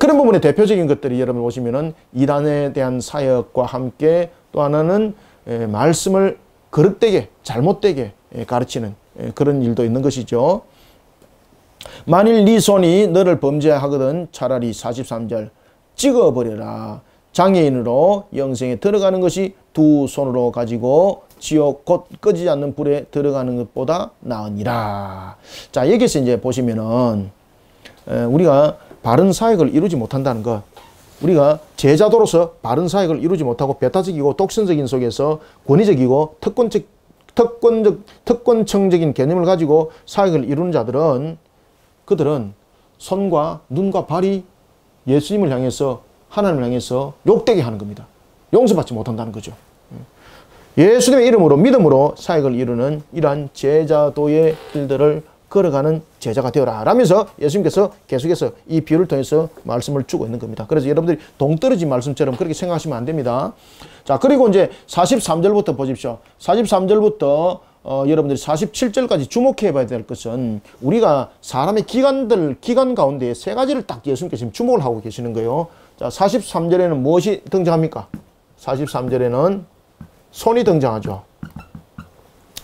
Speaker 1: 그런 부분의 대표적인 것들이 여러분 보시면은 이단에 대한 사역과 함께 또 하나는 말씀을 거릇되게 잘못되게 가르치는 그런 일도 있는 것이죠. 만일 네 손이 너를 범죄하거든 차라리 43절 찍어버려라. 장애인으로 영생에 들어가는 것이 두 손으로 가지고 지옥 곧 꺼지지 않는 불에 들어가는 것보다 나으니라. 자, 여기서 이제 보시면은 우리가 바른 사역을 이루지 못한다는 것, 우리가 제자도로서 바른 사역을 이루지 못하고 배타적이고 독선적인 속에서 권위적이고 특권청적인 개념을 가지고 사역을 이루는 자들은 그들은 손과 눈과 발이 예수님을 향해서 하나님을 향해서 욕되게 하는 겁니다. 용서받지 못한다는 거죠. 예수님의 이름으로 믿음으로 사역을 이루는 이러한 제자도의 길들을 걸어가는 제자가 되어라 라면서 예수님께서 계속해서 이 비유를 통해서 말씀을 주고 있는 겁니다. 그래서 여러분들이 동떨어진 말씀처럼 그렇게 생각하시면 안 됩니다. 자, 그리고 이제 43절부터 보십시오. 43절부터 여러분들이 47절까지 주목해 봐야 될 것은 우리가 사람의 기간 가운데 세 가지를 딱 예수님께서 지금 주목을 하고 계시는 거예요. 자, 43절에는 무엇이 등장합니까? 43절에는 손이 등장하죠.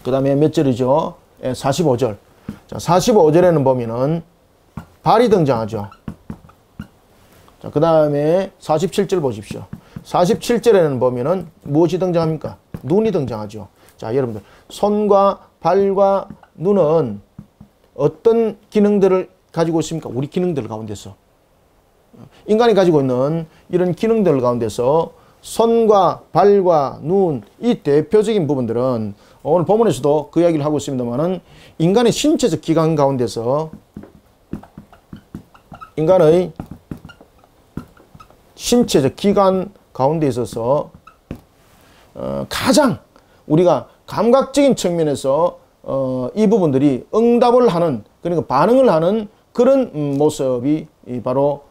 Speaker 1: 그 다음에 몇 절이죠? 45절. 자, 45절에는 보면은 발이 등장하죠. 자, 그 다음에 47절 보십시오. 47절에는 보면은 무엇이 등장합니까? 눈이 등장하죠. 자, 여러분들 손과 발과 눈은 어떤 기능들을 가지고 있습니까? 우리 기능들 가운데서 인간이 가지고 있는 이런 기능들 가운데서 손과 발과 눈, 이 대표적인 부분들은 오늘 본문에서도 그 이야기를 하고 있습니다만은 인간의 신체적 기관 가운데서 인간의 신체적 기관 가운데 있어서 가장 우리가 감각적인 측면에서 이 부분들이 응답을 하는, 그러니까 반응을 하는 그런 모습이 바로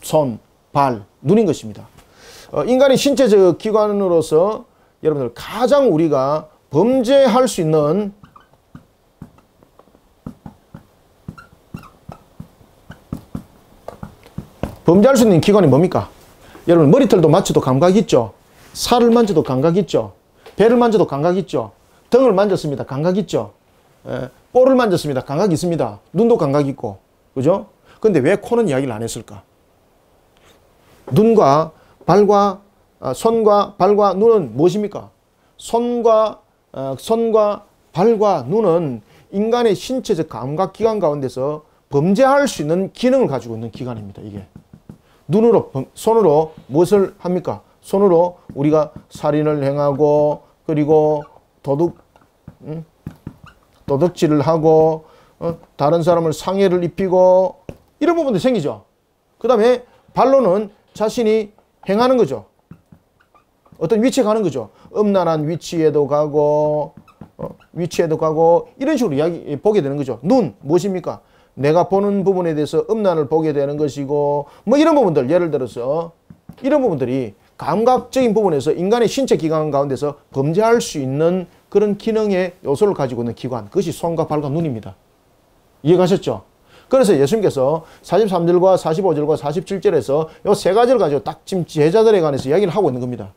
Speaker 1: 손, 발, 눈인 것입니다. 인간의 신체적 기관으로서 여러분들 가장 우리가 범죄할 수 있는 기관이 뭡니까? 여러분 머리털도 맞춰도 감각이 있죠. 살을 만져도 감각이 있죠. 배를 만져도 감각이 있죠. 등을 만졌습니다. 감각이 있죠. 꼴을 만졌습니다. 감각이 있습니다. 눈도 감각이 있고. 그죠? 근데 왜 코는 이야기를 안 했을까? 눈과 발과 손과 발과 눈은 무엇입니까? 손과 발과 눈은 인간의 신체적 감각 기관 가운데서 범죄할 수 있는 기능을 가지고 있는 기관입니다. 이게 손으로 무엇을 합니까? 손으로 우리가 살인을 행하고 그리고 도둑질을 하고 다른 사람을 상해를 입히고 이런 부분도 생기죠. 그 다음에 발로는 자신이 행하는 거죠. 어떤 위치에 가는 거죠. 음란한 위치에도 가고 위치에도 가고 이런 식으로 보게 되는 거죠. 눈 무엇입니까? 내가 보는 부분에 대해서 음란을 보게 되는 것이고 뭐 이런 부분들 예를 들어서 이런 부분들이 감각적인 부분에서 인간의 신체 기관 가운데서 범죄할 수 있는 그런 기능의 요소를 가지고 있는 기관, 그것이 손과 발과 눈입니다. 이해가셨죠? 그래서 예수님께서 43절과 45절과 47절에서 이 세 가지를 가지고 딱 지금 제자들에 관해서 이야기를 하고 있는 겁니다.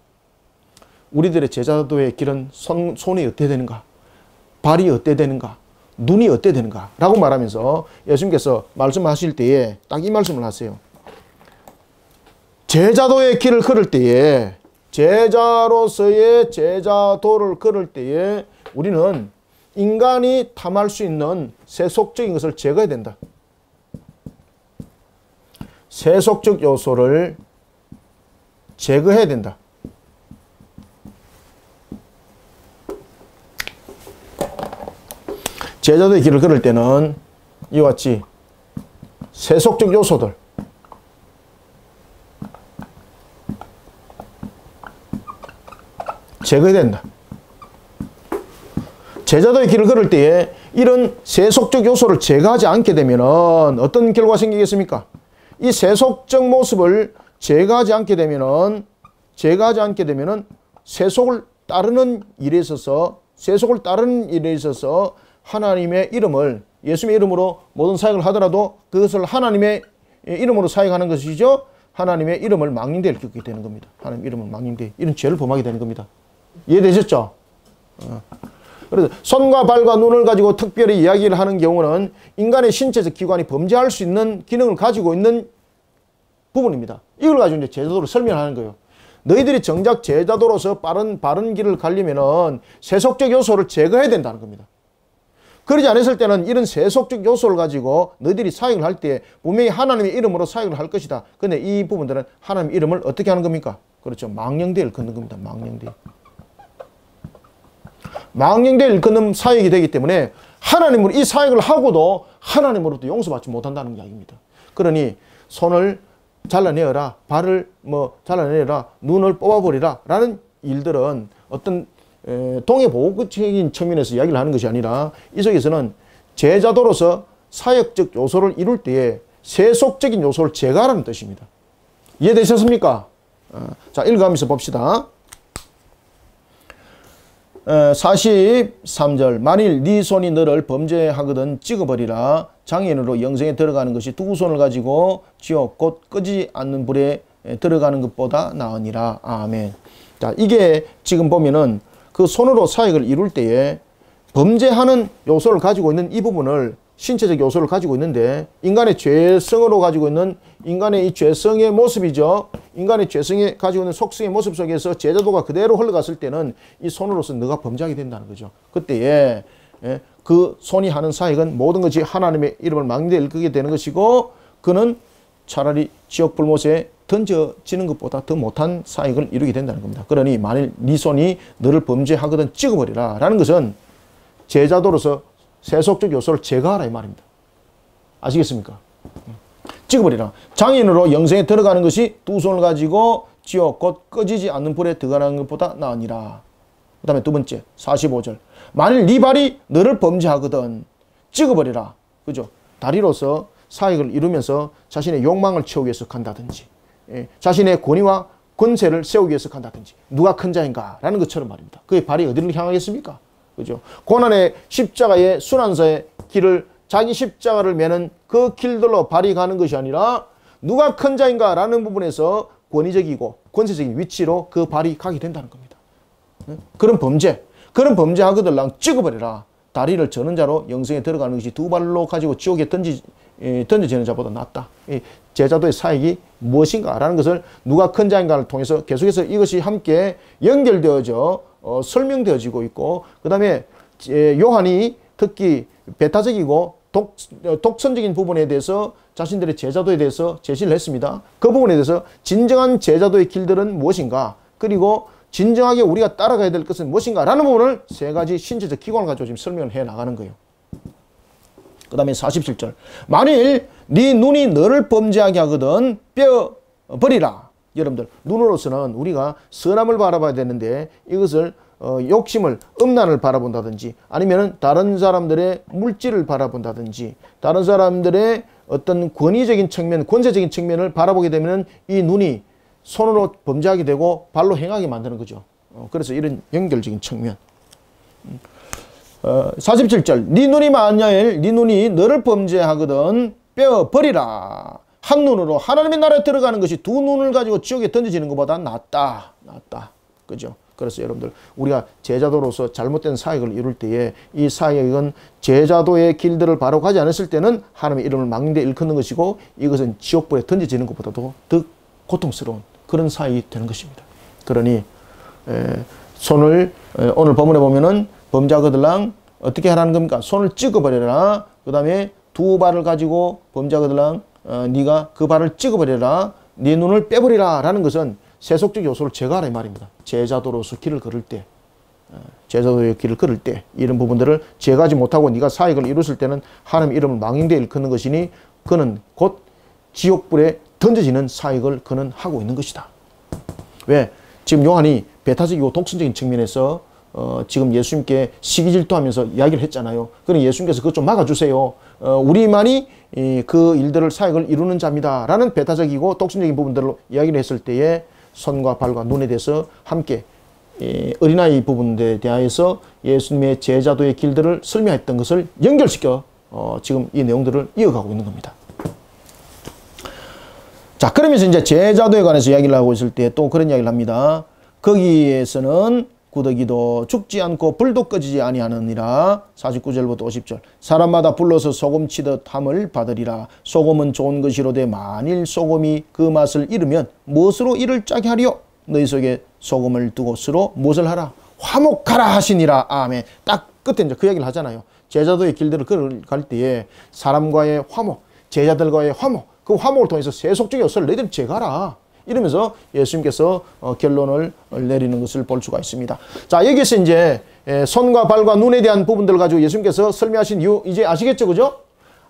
Speaker 1: 우리들의 제자도의 길은 손이 어떻게 되는가? 발이 어떻게 되는가? 눈이 어떻게 되는가? 라고 말하면서 예수님께서 말씀하실 때에 딱 이 말씀을 하세요. 제자도의 길을 걸을 때에 제자로서의 제자도를 걸을 때에 우리는 인간이 탐할 수 있는 세속적인 것을 제거해야 된다. 세속적 요소를 제거해야 된다. 제자도의 길을 걸을 때는 이와 같이 세속적 요소들 제거해야 된다. 제자도의 길을 걸을 때에 이런 세속적 요소를 제거하지 않게 되면 어떤 결과가 생기겠습니까? 이 세속적 모습을 제거하지 않게 되면 세속을 따르는 일에 있어서 하나님의 이름을 예수님의 이름으로 모든 사역을 하더라도 그것을 하나님의 이름으로 사역하는 것이죠. 하나님의 이름을 망령되게 겪게 되는 겁니다. 하나님의 이름을 망령되게 이런 죄를 범하게 되는 겁니다. 이해되셨죠? 그래서 손과 발과 눈을 가지고 특별히 이야기를 하는 경우는 인간의 신체적 기관이 범죄할 수 있는 기능을 가지고 있는 부분입니다. 이걸 가지고 이제 제자도를 설명하는 거예요. 너희들이 정작 제자도로서 바른 길을 가려면은 세속적 요소를 제거해야 된다는 겁니다. 그러지 않았을 때는 이런 세속적 요소를 가지고 너희들이 사역을 할 때 분명히 하나님의 이름으로 사역을 할 것이다. 근데 이 부분들은 하나님의 이름을 어떻게 하는 겁니까? 그렇죠. 망령되게 걷는 겁니다. 망령되게 걷는 사역이 되기 때문에 하나님으로 이 사역을 하고도 하나님으로부터 용서받지 못한다는 이야기입니다. 그러니 손을 잘라내어라, 발을 잘라내어라, 눈을 뽑아버리라 라는 일들은 어떤 동해보호적인 측면에서 이야기를 하는 것이 아니라 이 속에서는 제자도로서 사역적 요소를 이룰 때에 세속적인 요소를 제거하라는 뜻입니다. 이해되셨습니까? 자, 읽어가면서 봅시다. 43절 만일 네 손이 너를 범죄하거든 찍어버리라. 장애인으로 영생에 들어가는 것이 두 손을 가지고 지옥 곧 끄지 않는 불에 들어가는 것보다 나으니라. 아멘. 자, 이게 지금 보면은 그 손으로 사역을 이룰 때에 범죄하는 요소를 가지고 있는 이 부분을 신체적 요소를 가지고 있는데 인간의 죄성으로 가지고 있는 인간의 이 죄성의 모습이죠. 인간의 죄성에 가지고 있는 속성의 모습 속에서 제자도가 그대로 흘러갔을 때는 이 손으로서 너가 범죄하게 된다는 거죠. 그때에 그 손이 하는 사역은 모든 것이 하나님의 이름을 망령되게 일컫게 되는 것이고 그는 차라리 지옥 불못에 던져지는 것보다 더 못한 사역을 이루게 된다는 겁니다. 그러니 만일 네 손이 너를 범죄하거든 찍어버리라 라는 것은 제자도로서 세속적 요소를 제거하라 이 말입니다. 아시겠습니까? 찍어버리라. 장애인으로 영생에 들어가는 것이 두 손을 가지고 지옥 곧 꺼지지 않는 불에 들어가는 것보다 나으니라. 그 다음에 두 번째 45절 만일 네 발이 너를 범죄하거든 찍어버리라. 그죠? 다리로서 사역을 이루면서 자신의 욕망을 채우기 위해서 간다든지 자신의 권위와 권세를 세우기 위해서 간다든지 누가 큰 자인가 라는 것처럼 말입니다. 그의 발이 어디를 향하겠습니까? 그죠? 고난의 십자가의 순환사의 길을 자기 십자가를 매는 그 길들로 발이 가는 것이 아니라 누가 큰 자인가 라는 부분에서 권위적이고 권세적인 위치로 그 발이 가게 된다는 겁니다. 그런 범죄하거들랑 찍어버려라. 다리를 저는 자로 영생에 들어가는 것이 두 발로 가지고 지옥에 던져지는 자보다 낫다. 제자도의 사역이 무엇인가 라는 것을 누가 큰 자인가를 통해서 계속해서 이것이 함께 연결되어져 설명되어지고 있고 그 다음에 요한이 특히 배타적이고 독선적인 부분에 대해서 자신들의 제자도에 대해서 제시를 했습니다. 그 부분에 대해서 진정한 제자도의 길들은 무엇인가 그리고 진정하게 우리가 따라가야 될 것은 무엇인가 라는 부분을 세 가지 신체적 기관을 가지고 지금 설명을 해 나가는 거예요. 그 다음에 47절 만일 네 눈이 너를 범죄하게 하거든 뼈 버리라. 여러분들 눈으로서는 우리가 선함을 바라봐야 되는데 이것을 욕심을 음란을 바라본다든지 아니면 다른 사람들의 물질을 바라본다든지 다른 사람들의 어떤 권위적인 측면, 권세적인 측면을 바라보게 되면 이 눈이 손으로 범죄하게 되고 발로 행하게 만드는 거죠. 그래서 이런 연결적인 측면. 47절 네 눈이 만일 네 눈이 너를 범죄하거든 빼어버리라. 한 눈으로 하나님의 나라에 들어가는 것이 두 눈을 가지고 지옥에 던져지는 것보다 낫다. 그죠? 그래서 여러분들 우리가 제자도로서 잘못된 사역을 이룰 때에 이 사역은 제자도의 길들을 바로 가지 않았을 때는 하나님의 이름을 망령되이 일컫는 것이고 이것은 지옥불에 던져지는 것보다도 더 고통스러운 그런 사역이 되는 것입니다. 그러니 손을 오늘 본문에 보면은 범죄하거들랑 어떻게 하라는 겁니까? 손을 찍어버려라. 그 다음에 두 발을 가지고 범죄하거들랑 네가 그 발을 찍어버려라. 네 눈을 빼버리라 라는 것은 세속적 요소를 제거하라 이 말입니다. 제자도로서 길을 걸을 때 제자도의 길을 걸을 때 이런 부분들을 제거하지 못하고 네가 사역을 이뤘을 때는 하나님 이름을 망령되이 일컫는 것이니 그는 곧 지옥불에 던져지는 사역을 그는 하고 있는 것이다. 왜? 지금 요한이 배타적이고 독선적인 측면에서 지금 예수님께 시기질투하면서 이야기를 했잖아요. 그러니 예수님께서 그것 좀 막아주세요. 우리만이 그 일들을 사역을 이루는 자입니다. 라는 배타적이고 독선적인 부분들로 이야기를 했을 때에 손과 발과 눈에 대해서 함께 어린아이 부분에 대하여서 예수님의 제자도의 길들을 설명했던 것을 연결시켜 지금 이 내용들을 이어가고 있는 겁니다. 자, 그러면서 이제 제자도에 관해서 이야기를 하고 있을 때 또 그런 이야기를 합니다. 거기에서는 구더기도 죽지 않고 불도 꺼지지 아니하느니라. 49절부터 50절 사람마다 불러서 소금 치듯 함을 받으리라. 소금은 좋은 것이로되 만일 소금이 그 맛을 잃으면 무엇으로 이를 짜게 하리요? 너희 속에 소금을 두고 스로 무엇을 하라? 화목하라 하시니라. 아멘. 딱 끝에 이제 그 얘기를 하잖아요. 제자도의 길들을 걸어갈 때에 사람과의 화목, 제자들과의 화목, 그 화목을 통해서 세속적 요소를 너희들 제거하라. 이러면서 예수님께서 결론을 내리는 것을 볼 수가 있습니다. 자, 여기서 이제 손과 발과 눈에 대한 부분들을 가지고 예수님께서 설명하신 이유 이제 아시겠죠? 그죠?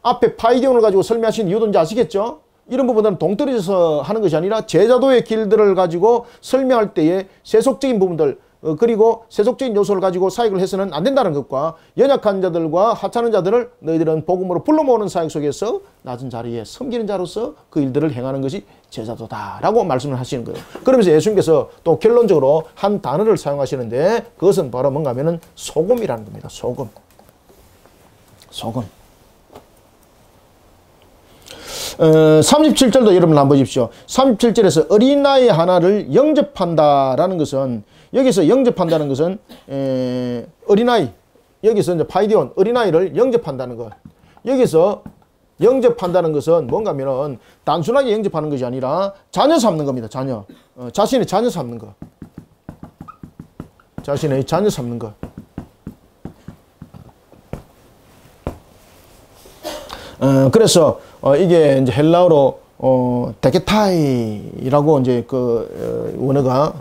Speaker 1: 앞에 파이디온을 가지고 설명하신 이유도 이제 아시겠죠? 이런 부분들은 동떨어져서 하는 것이 아니라 제자도의 길들을 가지고 설명할 때에 세속적인 부분들 그리고 세속적인 요소를 가지고 사역을 해서는 안 된다는 것과 연약한 자들과 하찮은 자들을 너희들은 복음으로 불러 모으는 사역 속에서 낮은 자리에 섬기는 자로서 그 일들을 행하는 것이 제자도다라고 말씀을 하시는 거예요. 그러면서 예수님께서 또 결론적으로 한 단어를 사용하시는데 그것은 바로 뭔가 하면은 소금이라는 겁니다. 소금. 37절도 여러분 한번 보십시오. 37절에서 어린아이 하나를 영접한다라는 것은 여기서 영접한다는 것은 어린아이 여기서 이제 파이디온 어린아이를 영접한다는 것. 여기서 영접한다는 것은 뭔가 하면은 단순하게 영접하는 것이 아니라 자녀 삼는 겁니다. 자녀. 자신의 자녀 삼는 것. 자신의 자녀 삼는 것. 그래서 이게 이제 헬라어로 데케타이라고 이제 그 원어가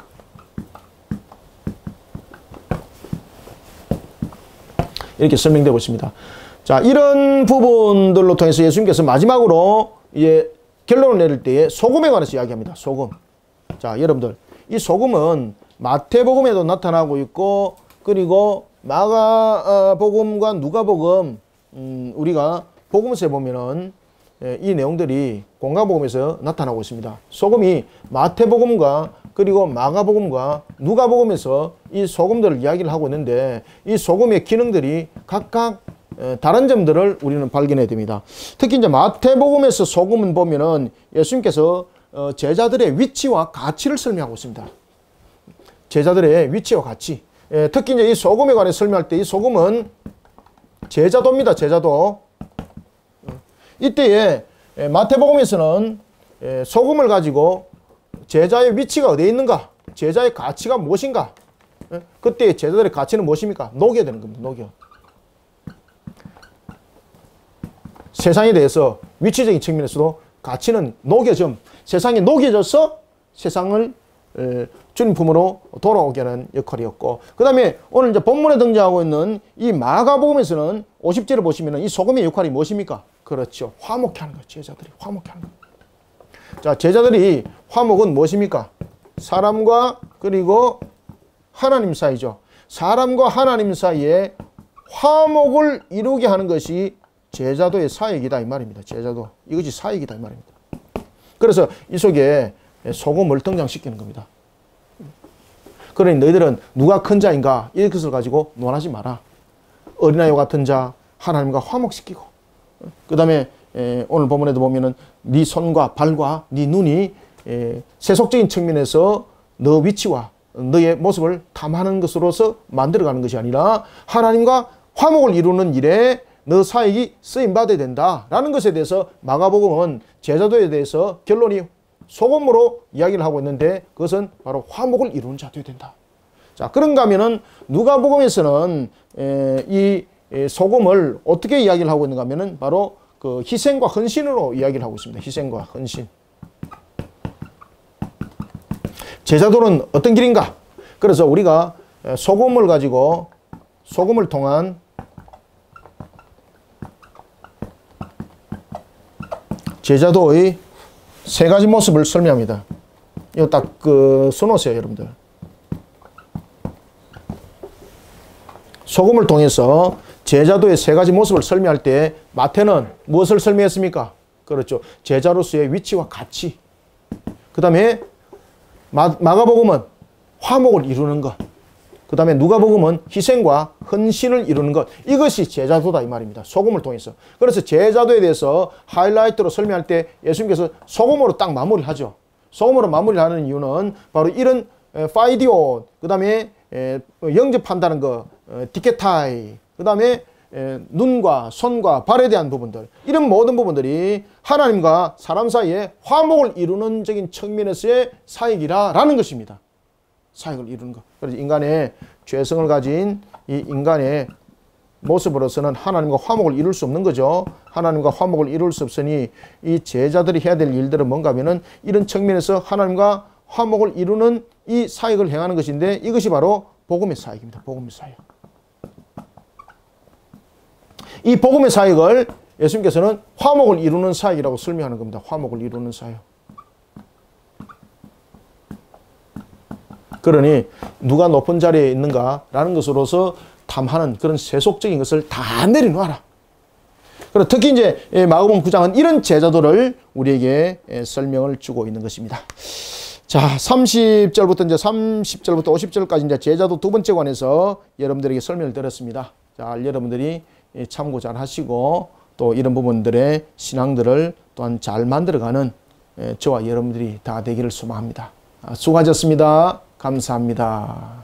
Speaker 1: 이렇게 설명되고 있습니다. 자, 이런 부분들로 통해서 예수님께서 마지막으로 이제 결론을 내릴 때에 소금에 관해서 이야기합니다. 소금. 자, 여러분들 이 소금은 마태복음에도 나타나고 있고 그리고 마가복음과 누가복음 우리가 복음서에 보면은 이 내용들이 공가복음에서 나타나고 있습니다. 소금이 마태복음과 그리고 마가복음과 누가복음에서 이 소금들을 이야기를 하고 있는데 이 소금의 기능들이 각각 다른 점들을 우리는 발견해야 됩니다. 특히 이제 마태복음에서 소금은 보면은 예수님께서 제자들의 위치와 가치를 설명하고 있습니다. 제자들의 위치와 가치. 특히 이제 이 소금에 관해 설명할 때 이 소금은 제자도입니다. 제자도. 이때에 마태복음에서는 소금을 가지고 제자의 위치가 어디에 있는가? 제자의 가치가 무엇인가? 그때 제자들의 가치는 무엇입니까? 녹여야 되는 겁니다. 녹여. 세상에 대해서 위치적인 측면에서도 가치는 녹여져. 세상에 녹여져서 세상을 주님 품으로 돌아오게 하는 역할이었고 그 다음에 오늘 이제 본문에 등장하고 있는 이 마가복음에서는 50절을 보시면 이 소금의 역할이 무엇입니까? 그렇죠. 화목케 하는 것. 제자들이 화목케 하는 것. 자, 제자들이 화목은 무엇입니까? 사람과 그리고 하나님 사이죠. 사람과 하나님 사이에 화목을 이루게 하는 것이 제자도의 사역이다 이 말입니다. 제자도. 이것이 사역이다 이 말입니다. 그래서 이 속에 소금을 등장시키는 겁니다. 그러니 너희들은 누가 큰 자인가 이것을 가지고 논하지 마라. 어린아이와 같은 자 하나님과 화목시키고, 그 다음에 오늘 본문에도 보면은 네 손과 발과 네 눈이 세속적인 측면에서 너 위치와 너의 모습을 탐하는 것으로서 만들어가는 것이 아니라 하나님과 화목을 이루는 일에 너 사역이 쓰임받아야 된다라는 것에 대해서 마가복음은 제자도에 대해서 결론이 소금으로 이야기를 하고 있는데, 그것은 바로 화목을 이루는 자 되어야 된다. 자, 그런가 하면은 누가복음에서는 이 소금을 어떻게 이야기를 하고 있는가 하면은 바로 그 희생과 헌신으로 이야기를 하고 있습니다. 희생과 헌신. 제자도는 어떤 길인가? 그래서 우리가 소금을 가지고 소금을 통한 제자도의 세 가지 모습을 설명합니다. 이거 딱 써놓으세요, 여러분들. 소금을 통해서 제자도의 세 가지 모습을 설명할 때 마태는 무엇을 설명했습니까? 그렇죠. 제자로서의 위치와 가치. 그 다음에 마가복음은 화목을 이루는 것. 그 다음에 누가복음은 희생과 헌신을 이루는 것. 이것이 제자도다 이 말입니다. 소금을 통해서. 그래서 제자도에 대해서 하이라이트로 설명할 때 예수님께서 소금으로 딱 마무리를 하죠. 소금으로 마무리를 하는 이유는 바로 이런 파이디오, 그 다음에 영접한다는 거, 디케타이, 그 다음에 눈과 손과 발에 대한 부분들, 이런 모든 부분들이 하나님과 사람 사이에 화목을 이루는 적인 측면에서의 사역이라는 것입니다. 사역을 이루는 것. 그래서 인간의 죄성을 가진 이 인간의 모습으로서는 하나님과 화목을 이룰 수 없는 거죠. 하나님과 화목을 이룰 수 없으니 이 제자들이 해야 될 일들은 뭔가 하면은 이런 측면에서 하나님과 화목을 이루는 이 사역을 행하는 것인데, 이것이 바로 복음의 사역입니다. 복음의 사역. 이 복음의 사역을 예수님께서는 화목을 이루는 사역이라고 설명하는 겁니다. 화목을 이루는 사역. 그러니 누가 높은 자리에 있는가라는 것으로서 탐하는 그런 세속적인 것을 다 내려놓아라. 그리고 특히 이제 마가복음 9장은 이런 제자도를 우리에게 설명을 주고 있는 것입니다. 자, 30절부터 이제 30절부터 50절까지 이제 제자도 두 번째 관에서 여러분들에게 설명을 드렸습니다. 자, 여러분들이 참고 잘 하시고 또 이런 부분들의 신앙들을 또한 잘 만들어가는 저와 여러분들이 다 되기를 소망합니다. 수고하셨습니다. 감사합니다.